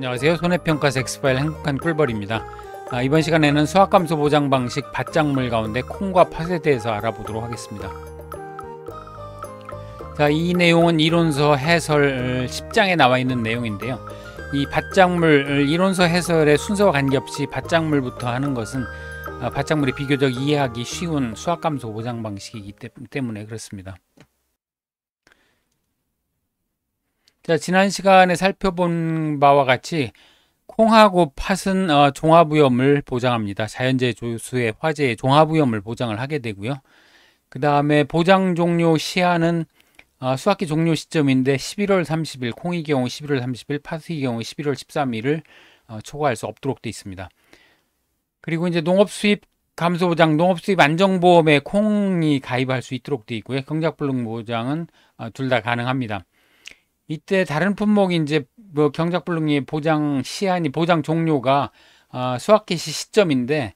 안녕하세요. 손해평가사 엑스파일 행복한 꿀벌입니다. 이번 시간에는 수확감소 보장 방식 밭작물 가운데 콩과 팥에 대해서 알아보도록 하겠습니다. 이 내용은 이론서 해설 10장에 나와 있는 내용인데요. 이 밭작물 이론서 해설의 순서와 관계없이 밭작물부터 하는 것은 밭작물이 비교적 이해하기 쉬운 수확감소 보장 방식이기 때문에 그렇습니다. 지난 시간에 살펴본 바와 같이 콩하고 팥은 종합위험을 보장합니다. 자연재해, 조수해, 화재의 종합위험을 보장을 하게 되고요. 그 다음에 보장 종료 시한은 수확기 종료 시점인데 11월 30일, 콩의 경우 11월 30일, 팥의 경우 11월 13일을 초과할 수 없도록 되어 있습니다. 그리고 이제 농업수입 감소보장, 농업수입 안정보험에 콩이 가입할 수 있도록 되어 있고요. 경작불능 보장은 둘 다 가능합니다. 이때 다른 품목이 이제 경작불능의 보장 시한이 보장 종료가 수확 개시 시점인데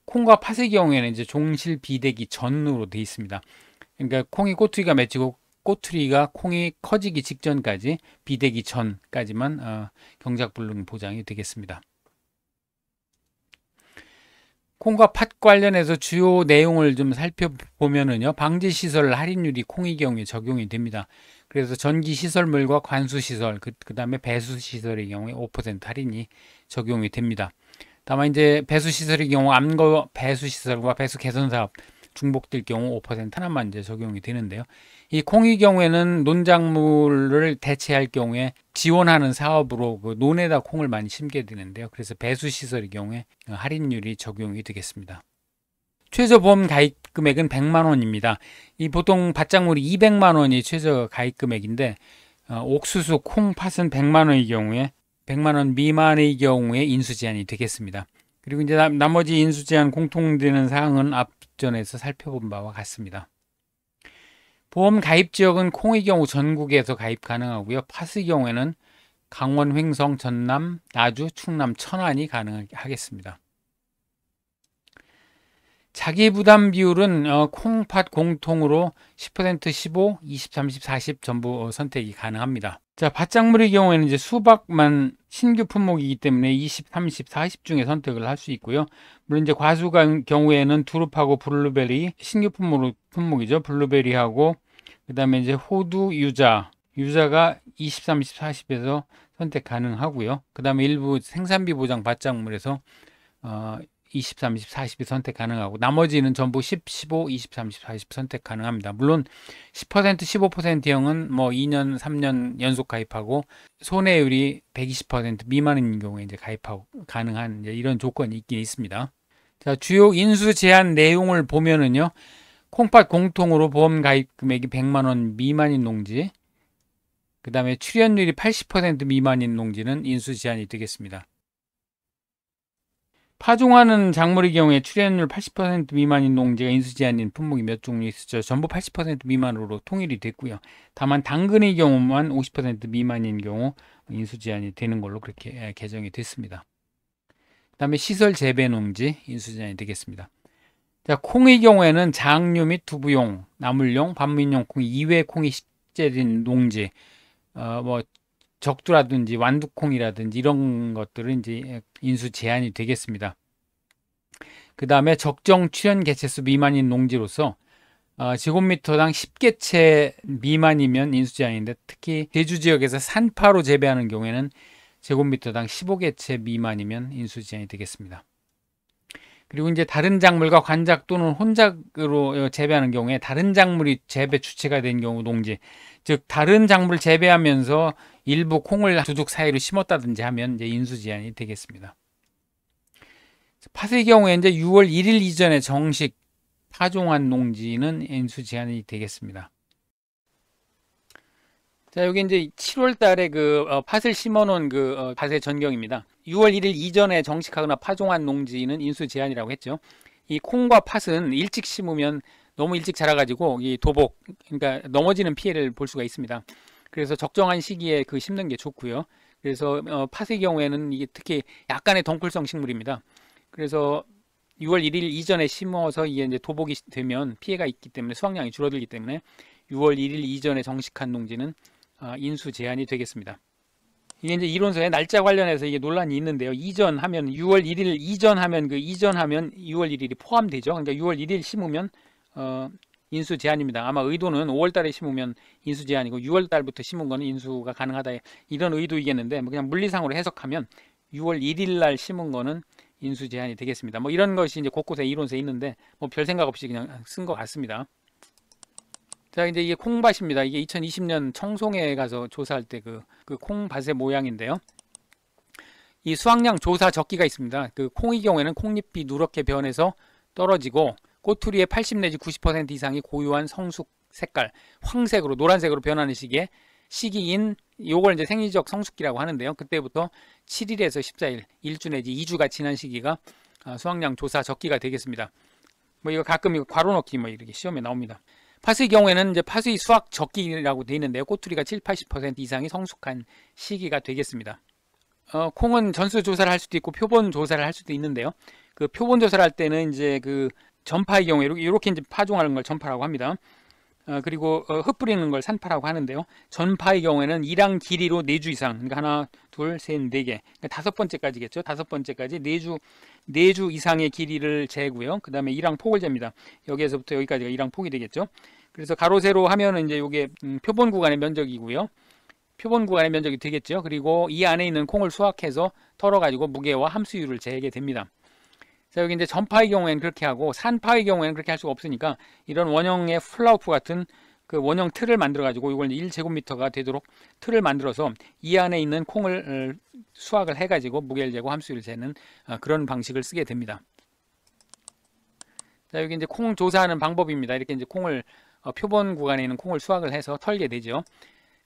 콩과 팥의 경우에는 이제 종실 비대기 전으로 되어 있습니다. 그러니까 콩이 꼬투리가 맺히고 꼬투리가 콩이 커지기 직전까지 비대기 전까지만 경작불능 보장이 되겠습니다. 콩과 팥 관련해서 주요 내용을 좀 살펴보면은요, 방지시설 할인율이 콩의 경우에 적용이 됩니다. 그래서 전기시설물과 관수시설, 그 다음에 배수시설의 경우에 5% 할인이 적용이 됩니다. 다만 이제 배수시설의 경우 암거 배수시설과 배수 개선사업 중복될 경우 5% 하나만 이제 적용이 되는데요. 이 콩의 경우에는 논작물을 대체할 경우에 지원하는 사업으로 그 논에다 콩을 많이 심게 되는데요. 그래서 배수시설의 경우에 할인율이 적용이 되겠습니다. 최저보험 가입 금액은 100만 원입니다. 이 보통 밭작물이 200만 원이 최저 가입 금액인데 옥수수, 콩, 팥은 100만 원의 경우에 100만 원 미만의 경우에 인수제한이 되겠습니다. 그리고 이제 나머지 인수제한 공통되는 사항은 앞전에서 살펴본 바와 같습니다. 보험 가입 지역은 콩의 경우 전국에서 가입 가능하고요. 팥의 경우에는 강원, 횡성, 전남, 나주, 충남, 천안이 가능하겠습니다. 자기부담 비율은 콩, 팥 공통으로 10%, 15, 20, 30, 40 전부 선택이 가능합니다. 밭작물의 경우에는 이제 수박만 신규 품목이기 때문에 20, 30, 40 중에 선택을 할 수 있고요. 물론 이제 과수 경우에는 두릅하고 블루베리 신규 품목이죠. 블루베리하고 그 다음에 이제 호두, 유자가 20, 30, 40에서 선택 가능하고요. 그 다음에 일부 생산비 보장 밭작물에서 20, 30, 40이 선택 가능하고 나머지는 전부 10, 15, 20, 30, 40 선택 가능합니다. 물론 10%, 15%형은 뭐 2년, 3년 연속 가입하고 손해율이 120% 미만인 경우에 이제 가입하고 가능한 이제 이런 조건이 있긴 있습니다. 주요 인수 제한 내용을 보면은요. 콩팥 공통으로 보험 가입 금액이 100만 원 미만인 농지, 그 다음에 출연율이 80% 미만인 농지는 인수 제한이 되겠습니다. 파종하는 작물의 경우에 출연율 80% 미만인 농지가 인수 제한인 품목이 몇 종류 있었죠. 전부 80% 미만으로 통일이 됐고요. 다만 당근의 경우만 50% 미만인 경우 인수 제한이 되는 걸로 그렇게 개정이 됐습니다. 그 다음에 시설 재배 농지 인수 제한이 되겠습니다. 콩의 경우에는 장류 및 두부용, 나물용, 반민용 콩 이외 콩이 식재된 농지, 뭐 적두라든지 완두콩이라든지 이런 것들은 이제 인수 제한이 되겠습니다. 그 다음에 적정 출현 개체수 미만인 농지로서 제곱미터당 10개체 미만이면 인수 제한인데 특히 제주 지역에서 산파로 재배하는 경우에는 제곱미터당 15개체 미만이면 인수 제한이 되겠습니다. 그리고 이제 다른 작물과 관작 또는 혼작으로 재배하는 경우에 다른 작물이 재배 주체가 된 경우 농지, 즉 다른 작물을 재배하면서 일부 콩을 두둑 사이로 심었다든지 하면 이제 인수 제한이 되겠습니다. 팥의 경우에 이제 6월 1일 이전에 정식 파종한 농지는 인수 제한이 되겠습니다. 여기 이제 7월 달에 팥을 심어 놓은 밭의 전경입니다. 6월 1일 이전에 정식하거나 파종한 농지는 인수 제한이라고 했죠. 이 콩과 팥은 일찍 심으면 너무 일찍 자라가지고 이 도복, 그러니까 넘어지는 피해를 볼 수가 있습니다. 그래서 적정한 시기에 심는 게 좋고요. 그래서 팥의 경우에는 이게 특히 약간의 덩쿨성 식물입니다. 그래서 6월 1일 이전에 심어서 이제 도복이 되면 피해가 있기 때문에 수확량이 줄어들기 때문에 6월 1일 이전에 정식한 농지는 인수 제한이 되겠습니다. 이게 이제 이론서의 날짜 관련해서 이게 논란이 있는데요. 이전하면 6월 1일 이전하면 그 이전하면 6월 1일이 포함되죠. 그러니까 6월 1일 심으면 인수 제한입니다. 아마 의도는 5월 달에 심으면 인수 제한이고 6월 달부터 심은 거는 인수가 가능하다 이런 의도이겠는데 뭐 그냥 물리상으로 해석하면 6월 1일 날 심은 거는 인수 제한이 되겠습니다. 뭐 이런 것이 이제 곳곳에 이론서에 있는데 뭐 별 생각 없이 그냥 쓴 것 같습니다. 자, 이제 이게 콩밭입니다. 이게 2020년 청송에 가서 조사할 때 그 콩밭의 모양인데요. 이 수확량 조사 적기가 있습니다. 그 콩의 경우에는 콩잎이 누렇게 변해서 떨어지고 꼬투리의 80 내지 90% 이상이 고유한 성숙 색깔, 황색으로 노란색으로 변하는 시기인 요걸 이제 생리적 성숙기라고 하는데요. 그때부터 7일에서 14일, 1주 내지 2주가 지난 시기가 수확량 조사 적기가 되겠습니다. 뭐 이거 가끔 이거 괄호 넣기 뭐 이렇게 시험에 나옵니다. 파수의 경우에는 이제 파수의 수확 적기라고 되어 있는데요. 꼬투리가 7, 80% 이상이 성숙한 시기가 되겠습니다. 콩은 전수 조사를 할 수도 있고 표본 조사를 할 수도 있는데요. 그 표본 조사를 할 때는 이제 그 전파의 경우에 이렇게 이제 파종하는 걸 전파라고 합니다. 그리고 흩뿌리는 걸 산파라고 하는데요. 전파의 경우에는 일항 길이로 4주 이상, 그러니까 하나, 둘, 셋, 4개, 그러니까 5번째까지겠죠. 5번째까지 4주 이상의 길이를 재고요. 그 다음에 일항 폭을 잽니다. 여기에서부터 여기까지가 일항 폭이 되겠죠. 그래서 가로 세로 하면은 이제 이게 표본 구간의 면적이고요. 표본 구간의 면적이 되겠죠. 그리고 이 안에 있는 콩을 수확해서 털어가지고 무게와 함수율을 재게 됩니다. 자, 여기 이제 전파의 경우에는 그렇게 하고 산파의 경우에는 그렇게 할 수가 없으니까 이런 원형의 플라우프 같은 그 원형 틀을 만들어 가지고 이걸 1제곱미터가 되도록 틀을 만들어서 이 안에 있는 콩을 수확을 해 가지고 무게를 재고 함수를 재는 그런 방식을 쓰게 됩니다. 자, 여기 이제 콩 조사하는 방법입니다. 이렇게 이제 콩을 표본 구간에 있는 콩을 수확을 해서 털게 되죠.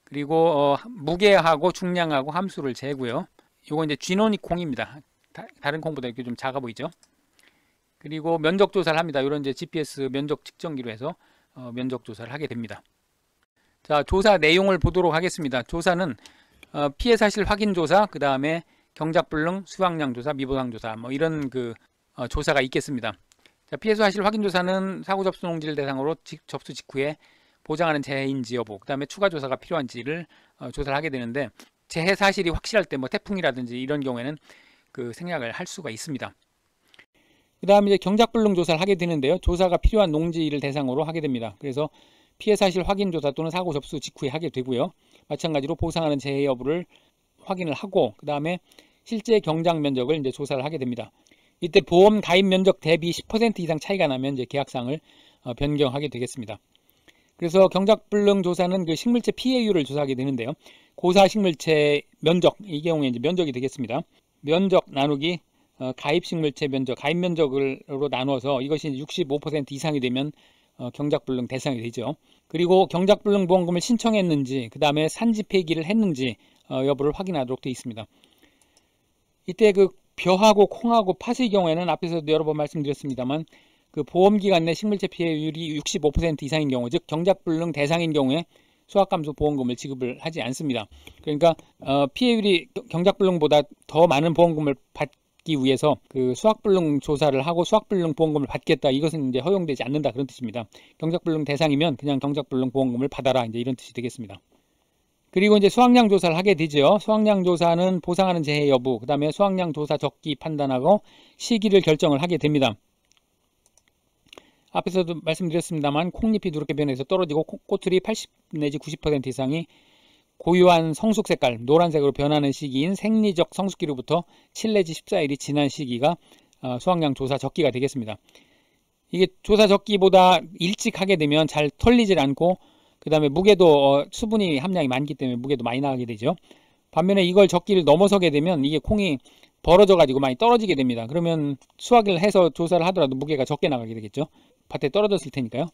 그리고 무게하고 중량하고 함수를 재고요. 이거 이제 쥐노니 콩입니다. 다른 콩보다 이렇게 좀 작아 보이죠. 그리고 면적 조사를 합니다. 이런 이제 GPS 면적 측정기로 해서 면적 조사를 하게 됩니다. 자, 조사 내용을 보도록 하겠습니다. 조사는 피해 사실 확인 조사, 그 다음에 경작불능, 수확량 조사, 미보상 조사, 뭐 이런 그 조사가 있겠습니다. 자, 피해 사실 확인 조사는 사고 접수 농지를 대상으로 접수 직후에 보장하는 재해인지 여부, 그 다음에 추가 조사가 필요한지를 조사를 하게 되는데 재해 사실이 확실할 때 뭐 태풍이라든지 이런 경우에는 그 생략을 할 수가 있습니다. 그 다음에 이제 경작불능 조사를 하게 되는데요. 조사가 필요한 농지를 대상으로 하게 됩니다. 그래서 피해 사실 확인 조사 또는 사고 접수 직후에 하게 되고요. 마찬가지로 보상하는 재해 여부를 확인을 하고 그 다음에 실제 경작 면적을 이제 조사를 하게 됩니다. 이때 보험 가입 면적 대비 10% 이상 차이가 나면 이제 계약상을 변경하게 되겠습니다. 그래서 경작불능 조사는 그 식물체 피해율을 조사하게 되는데요. 고사 식물체 면적, 이 경우에 이제 면적이 되겠습니다. 면적 나누기 가입 식물체 면적, 가입 면적으로 나누어서 이것이 65% 이상이 되면 경작불능 대상이 되죠. 그리고 경작불능 보험금을 신청했는지, 그 다음에 산지 폐기를 했는지 여부를 확인하도록 되어 있습니다. 이때 그 벼하고 콩하고 팥의 경우에는 앞에서도 여러 번 말씀드렸습니다만 그 보험기간 내 식물체 피해율이 65% 이상인 경우, 즉 경작불능 대상인 경우에 수확감소 보험금을 지급을 하지 않습니다. 그러니까 피해율이 경작불능보다 더 많은 보험금을 받기 위해서 그 수확불능 조사를 하고 수확불능 보험금을 받겠다, 이것은 이제 허용되지 않는다, 그런 뜻입니다. 경작불능 대상이면 그냥 경작불능 보험금을 받아라, 이제 이런 뜻이 되겠습니다. 그리고 이제 수확량 조사를 하게 되죠. 수확량 조사는 보상하는 재해 여부, 그 다음에 수확량 조사 적기 판단하고 시기를 결정을 하게 됩니다. 앞에서도 말씀드렸습니다만 콩잎이 누렇게 변해서 떨어지고 꼬투리 80 내지 90% 이상이 고유한 성숙 색깔, 노란색으로 변하는 시기인 생리적 성숙기로부터 7 내지 14일이 지난 시기가 수확량 조사 적기가 되겠습니다. 이게 조사 적기보다 일찍 하게 되면 잘 털리질 않고 그 다음에 무게도 수분이 함량이 많기 때문에 무게도 많이 나가게 되죠. 반면에 이걸 적기를 넘어서게 되면 이게 콩이 벌어져 가지고 많이 떨어지게 됩니다. 그러면 수확을 해서 조사를 하더라도 무게가 적게 나가게 되겠죠. 밭에 떨어졌을 테니까요.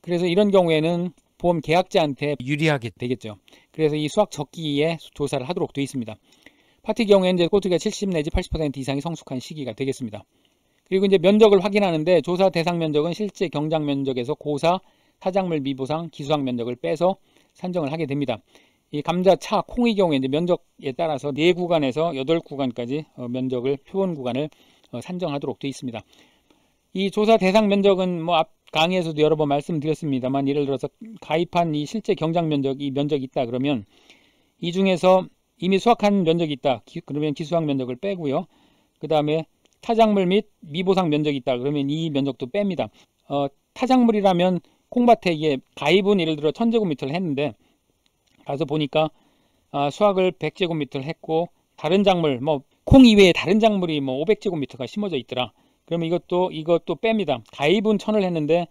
그래서 이런 경우에는 보험 계약자한테 유리하게 되겠죠. 그래서 이 수확 적기에 조사를 하도록 되어 있습니다. 팥의 경우에는 이제 꼬투리가 70 내지 80% 이상이 성숙한 시기가 되겠습니다. 그리고 이제 면적을 확인하는데 조사 대상 면적은 실제 경작 면적에서 고사, 사작물 미보상, 기수학 면적을 빼서 산정을 하게 됩니다. 이 감자, 차, 콩의 경우에 이제 면적에 따라서 4구간에서 8구간까지 면적을 표본 구간을 산정하도록 되어 있습니다. 이 조사 대상 면적은 뭐 앞 강의에서도 여러 번 말씀드렸습니다만 예를 들어서 가입한 이 실제 경작 면적, 이 면적이 있다 그러면 이 중에서 이미 수확한 면적이 있다. 그러면 기수학 면적을 빼고요. 그 다음에 타작물 및 미보상 면적이 있다. 그러면 이 면적도 뺍니다. 타작물이라면 콩밭에 이게 가입은 예를 들어 1000제곱미터를 했는데 가서 보니까 수확을 100제곱미터를 했고 다른 작물 뭐 콩 이외에 다른 작물이 뭐 500제곱미터가 심어져 있더라. 그러면 이것도 뺍니다. 가입은 1000을 했는데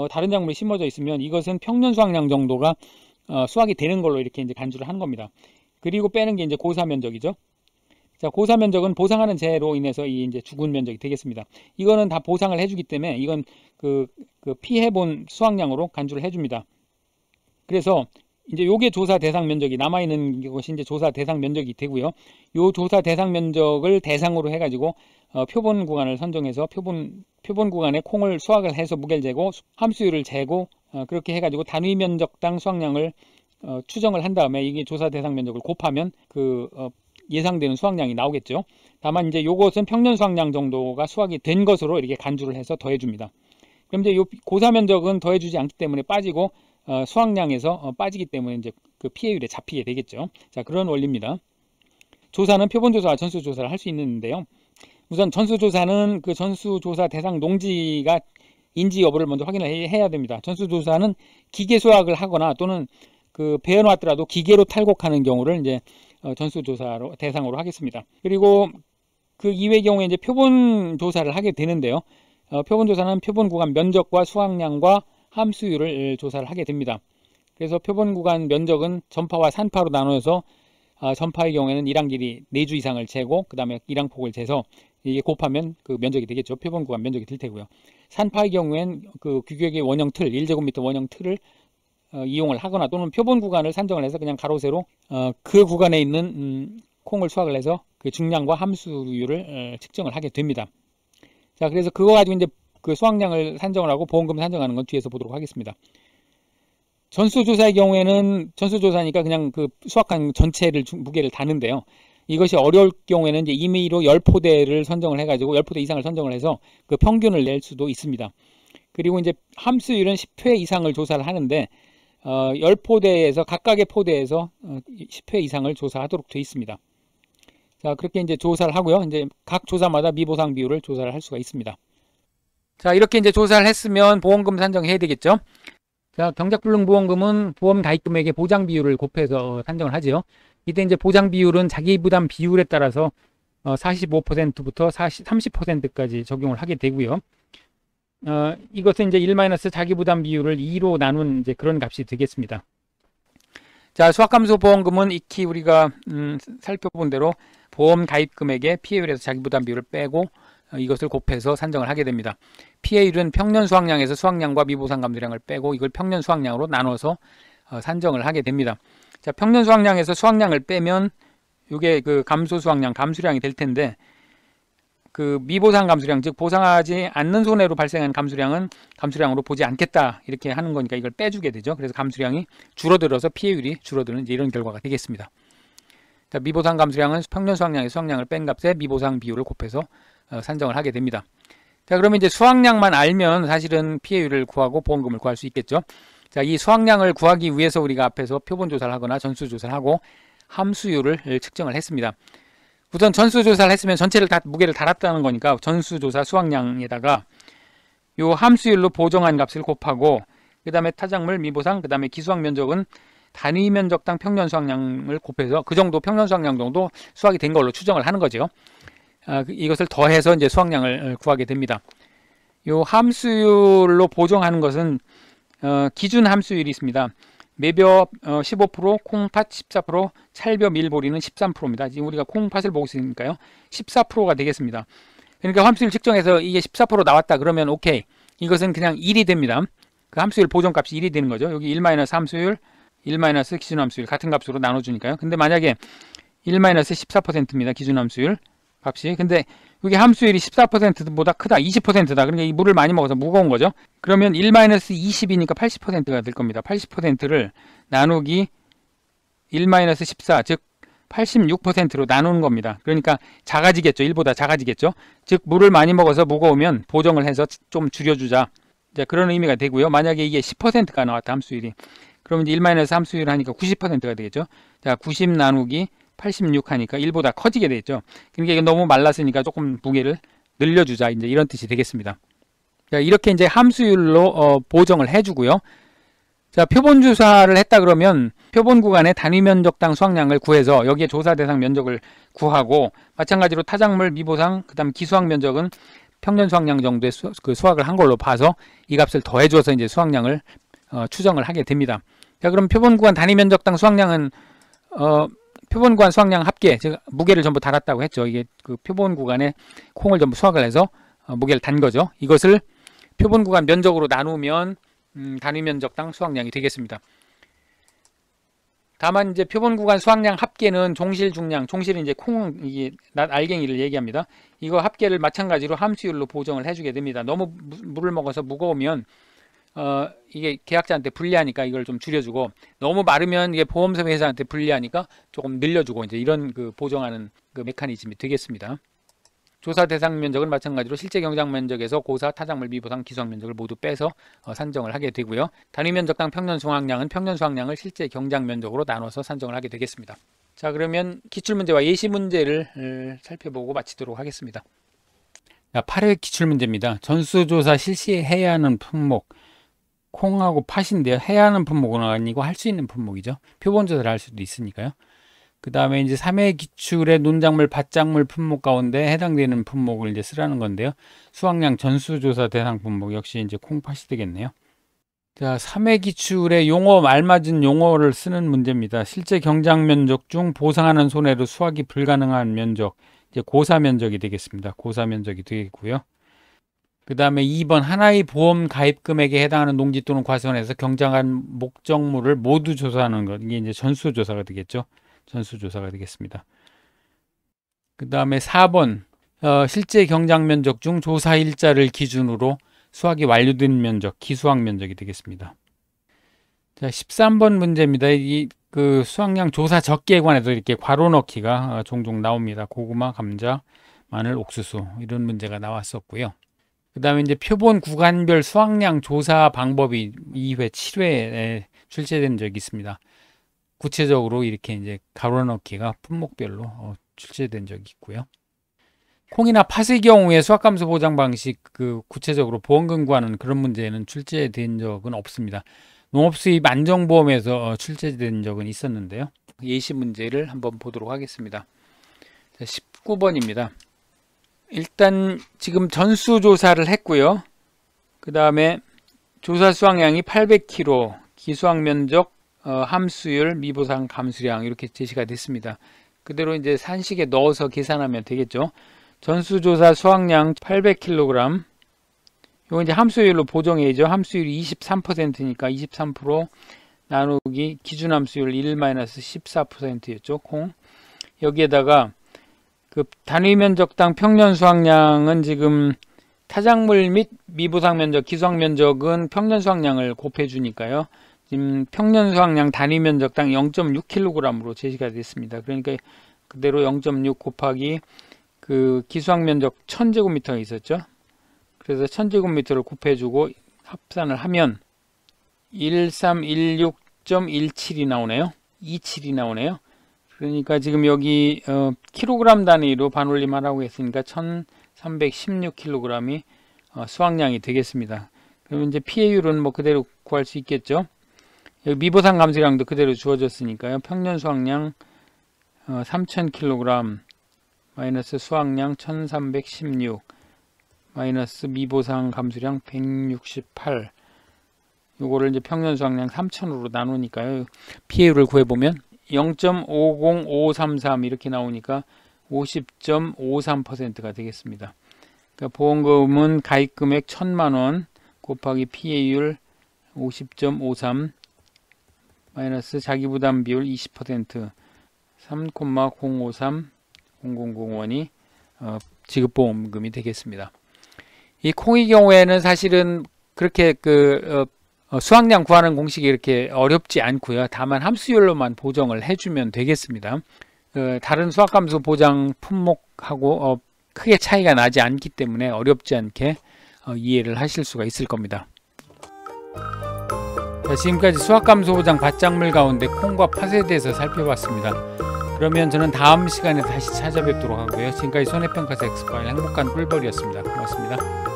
다른 작물이 심어져 있으면 이것은 평년 수확량 정도가 수확이 되는 걸로 이렇게 이제 간주를 하는 겁니다. 그리고 빼는 게 이제 고사 면적이죠. 자, 고사 면적은 보상하는 재해로 인해서 이 이제 죽은 면적이 되겠습니다. 이거는 다 보상을 해주기 때문에 이건 그 피해본 수확량으로 간주를 해줍니다. 그래서 이제 요게 조사 대상 면적이 남아있는 것이 이제 조사 대상 면적이 되고요. 요 조사 대상 면적을 대상으로 해가지고 표본 구간을 선정해서 표본 구간에 콩을 수확을 해서 무게를 재고 함수율을 재고 그렇게 해가지고 단위 면적당 수확량을 추정을 한 다음에 이게 조사 대상 면적을 곱하면 예상되는 수확량이 나오겠죠. 다만 이제 요것은 평년 수확량 정도가 수확이 된 것으로 이렇게 간주를 해서 더해줍니다. 그럼 이제 요 고사 면적은 더해주지 않기 때문에 빠지고 수확량에서 빠지기 때문에 이제 그 피해율에 잡히게 되겠죠. 자, 그런 원리입니다. 조사는 표본조사와 전수조사를 할 수 있는데요. 우선 전수조사는 그 전수조사 대상 농지가 인지 여부를 먼저 확인을 해야 됩니다. 전수조사는 기계 수확을 하거나 또는 그 배워놨더라도 기계로 탈곡하는 경우를 이제 전수조사로 대상으로 하겠습니다. 그리고 그 이외의 경우에 이제 표본조사를 하게 되는데요. 표본조사는 표본 구간 면적과 수확량과 함수율을 조사를 하게 됩니다. 그래서 표본 구간 면적은 전파와 산파로 나눠서 전파의 경우에는 일항 길이 4주 이상을 재고 그 다음에 일항폭을 재서 이게 곱하면 그 면적이 되겠죠. 표본 구간 면적이 될 테고요. 산파의 경우엔 그 규격의 원형 틀 1제곱미터 원형 틀을 이용을 하거나 또는 표본 구간을 산정을 해서 그냥 가로 세로 그 구간에 있는 콩을 수확을 해서 그 중량과 함수율을 측정을 하게 됩니다. 자, 그래서 그거 가지고 이제 그 수확량을 산정을 하고 보험금 산정하는 건 뒤에서 보도록 하겠습니다. 전수조사의 경우에는 전수조사니까 그냥 그 수확한 전체를 무게를 다는데요. 이것이 어려울 경우에는 이제 임의로 10포대를 선정을 해가지고 10포대 이상을 선정을 해서 그 평균을 낼 수도 있습니다. 그리고 이제 함수율은 10회 이상을 조사를 하는데 10포대에서 각각의 포대에서 10회 이상을 조사하도록 되어 있습니다. 자, 그렇게 이제 조사를 하고요. 이제 각 조사마다 미보상 비율을 조사를 할 수가 있습니다. 자, 이렇게 이제 조사를 했으면 보험금 산정해야 되겠죠. 자, 경작불능보험금은 보험 가입금액의 보장 비율을 곱해서 산정을 하죠. 이때 이제 보장 비율은 자기 부담 비율에 따라서 45%부터 30%까지 적용을 하게 되고요. 이것은 이제 1 자기 부담 비율을 2로 나눈 이제 그런 값이 되겠습니다. 자, 수확감소 보험금은 익히 우리가 살펴본 대로 보험 가입 금액의 피해율에서 자기 부담 비율을 빼고 이것을 곱해서 산정을 하게 됩니다. 피해율은 평년 수확량에서 수확량과 미보상 감소량을 빼고 이걸 평년 수확량으로 나눠서 산정을 하게 됩니다. 자, 평년 수확량에서 수확량을 빼면 이게 그 감소 수확량, 감수량이 될 텐데 그 미보상 감수량, 즉 보상하지 않는 손해로 발생한 감수량은 감수량으로 보지 않겠다 이렇게 하는 거니까 이걸 빼주게 되죠. 그래서 감수량이 줄어들어서 피해율이 줄어드는 이런 결과가 되겠습니다. 자, 미보상 감수량은 평년 수확량의 수확량을 뺀 값에 미보상 비율을 곱해서 산정을 하게 됩니다. 자, 그러면 이제 수확량만 알면 사실은 피해율을 구하고 보험금을 구할 수 있겠죠. 자, 이 수확량을 구하기 위해서 우리가 앞에서 표본 조사를 하거나 전수 조사를 하고 함수율을 측정을 했습니다. 우선 전수조사를 했으면 전체를 다 무게를 달았다는 거니까 전수조사 수확량에다가 요 함수율로 보정한 값을 곱하고 그 다음에 타작물 미보상 그 다음에 기수확 면적은 단위 면적당 평년 수확량을 곱해서 그 정도 평년 수확량 정도 수확이 된 걸로 추정을 하는 거죠. 이것을 더해서 이제 수확량을 구하게 됩니다. 요 함수율로 보정하는 것은 기준 함수율이 있습니다. 매벼 15%, 콩팥 14%, 찰벼 밀보리는 13%입니다. 지금 우리가 콩팥을 보고 있으니까요. 14%가 되겠습니다. 그러니까 함수율 측정해서 이게 14% 나왔다 그러면 오케이. 이것은 그냥 1이 됩니다. 그 함수율 보정값이 1이 되는 거죠. 여기 1- 함수율, 1- 기준 함수율 같은 값으로 나눠주니까요. 근데 만약에 1- 14%입니다. 기준 함수율 값이. 근데 이게 함수율이 14%보다 크다, 20%다. 그러니까 이 물을 많이 먹어서 무거운 거죠. 그러면 1- 20이니까 80%가 될 겁니다. 80%를 나누기 1- 14, 즉 86%로 나누는 겁니다. 그러니까 작아지겠죠. 1보다 작아지겠죠. 즉 물을 많이 먹어서 무거우면 보정을 해서 좀 줄여주자. 이제 그런 의미가 되고요. 만약에 이게 10%가 나왔다, 함수율이. 그러면 이제 1- 함수율 하니까 90%가 되겠죠. 자, 90 나누기 86 하니까 1보다 커지게 되죠. 그러니까 이게 너무 말랐으니까 조금 무게를 늘려주자, 이제 이런 뜻이 되겠습니다. 자, 이렇게 이제 함수율로 보정을 해주고요. 자, 표본 조사를 했다 그러면 표본 구간의 단위 면적당 수확량을 구해서 여기에 조사 대상 면적을 구하고, 마찬가지로 타작물 미보상 그다음 기수확 면적은 평년 수확량 정도의 수확을 한 걸로 봐서 이 값을 더해줘서 이제 수확량을 추정을 하게 됩니다. 자, 그럼 표본 구간 단위 면적당 수확량은 표본 구간 수확량 합계, 제가 무게를 전부 달았다고 했죠. 이게 그 표본 구간에 콩을 전부 수확을 해서 무게를 단 거죠. 이것을 표본 구간 면적으로 나누면 단위 면적당 수확량이 되겠습니다. 다만 이제 표본 구간 수확량 합계는 종실 중량, 종실은 이제 콩, 이게 알갱이를 얘기합니다. 이거 합계를 마찬가지로 함수율로 보정을 해주게 됩니다. 너무 물을 먹어서 무거우면 이게 계약자한테 불리하니까 이걸 좀 줄여주고, 너무 마르면 이게 보험사 회사한테 불리하니까 조금 늘려주고, 이제 이런 그 보정하는 그 메커니즘이 되겠습니다. 조사 대상 면적은 마찬가지로 실제 경작 면적에서 고사, 타작물, 미보상, 기수확 면적을 모두 빼서 산정을 하게 되고요. 단위 면적당 평년 수확량은 평년 수확량을 실제 경작 면적으로 나눠서 산정을 하게 되겠습니다. 자, 그러면 기출문제와 예시 문제를 살펴보고 마치도록 하겠습니다. 8회 기출문제입니다. 전수조사 실시해야 하는 품목, 콩하고 팥인데요. 해야 하는 품목은 아니고 할 수 있는 품목이죠. 표본조사를 할 수도 있으니까요. 그 다음에 이제 3회 기출의 논작물, 밭작물 품목 가운데 해당되는 품목을 이제 쓰라는 건데요. 수확량 전수조사 대상 품목 역시 이제 콩팥이 되겠네요. 자, 3회 기출의 용어, 알맞은 용어를 쓰는 문제입니다. 실제 경작 면적 중 보상하는 손해로 수확이 불가능한 면적, 이제 고사 면적이 되겠습니다. 고사 면적이 되겠고요. 그 다음에 2번 하나의 보험 가입 금액에 해당하는 농지 또는 과수원에서 경작한 목적물을 모두 조사하는 것, 이게 이제 전수조사가 되겠죠. 전수조사가 되겠습니다. 그 다음에 4번 실제 경작 면적 중 조사 일자를 기준으로 수확이 완료된 면적, 기수확 면적이 되겠습니다. 자, 13번 문제입니다. 이 그 수확량 조사 적기에 관해서 이렇게 괄호 넣기가 종종 나옵니다. 고구마, 감자, 마늘, 옥수수, 이런 문제가 나왔었고요. 그 다음에 이제 표본 구간별 수확량 조사 방법이 2회, 7회에 출제된 적이 있습니다. 구체적으로 이렇게 이제 가로 넣기가 품목별로 출제된 적이 있고요. 콩이나 팥의 경우에 수확감소 보장 방식 그 구체적으로 보험금 구하는 그런 문제는 출제된 적은 없습니다. 농업수입 안정보험에서 출제된 적은 있었는데요. 예시 문제를 한번 보도록 하겠습니다. 19번입니다. 일단 지금 전수조사를 했고요. 그 다음에 조사 수확량이 800kg, 기수확 면적, 함수율, 미보상, 감수량 이렇게 제시가 됐습니다. 그대로 이제 산식에 넣어서 계산하면 되겠죠. 전수조사 수확량 800kg, 이거 이제 함수율로 보정해야죠. 함수율이 23%니까 23% 나누기 기준 함수율 1-14%였죠. 콩. 여기에다가 그 단위 면적당 평년 수확량은 지금 타작물 및 미보상 면적, 기수확 면적은 평년 수확량을 곱해 주니까요. 지금 평년 수확량 단위 면적당 0.6kg으로 제시가 됐습니다. 그러니까 그대로 0.6 곱하기 그 기수확 면적 1000제곱미터가 있었죠. 그래서 1000제곱미터를 곱해주고 합산을 하면 1316.17이 나오네요. 27이 나오네요. 그러니까 지금 여기 킬로그램 단위로 반올림하라고 했으니까 1316kg이 수확량이 되겠습니다. 그러면 이제 피해율은 뭐 그대로 구할 수 있겠죠. 여기 미보상 감수량도 그대로 주어졌으니까요. 평년 수확량 3000kg 마이너스 수확량 1316 마이너스 미보상 감수량 168, 요거를 이제 평년 수확량 3000으로 나누니까요. 피해율을 구해보면 0.50533 이렇게 나오니까 50.53%가 되겠습니다. 그러니까 보험금은 가입금액 1000만원 곱하기 피해율 50.53 마이너스 자기부담 비율 20% 3,053 0001이 지급보험금이 되겠습니다. 이 콩의 경우에는 사실은 그렇게 수확량 구하는 공식이 이렇게 어렵지 않고요. 다만 함수율로만 보정을 해주면 되겠습니다. 다른 수확감소 보장 품목하고 크게 차이가 나지 않기 때문에 어렵지 않게 이해를 하실 수가 있을 겁니다. 자, 지금까지 수확감소 보장 밭작물 가운데 콩과 팥에 대해서 살펴봤습니다. 그러면 저는 다음 시간에 다시 찾아뵙도록 하고요. 지금까지 손해평가사 엑스파일 행복한 꿀벌이었습니다. 고맙습니다.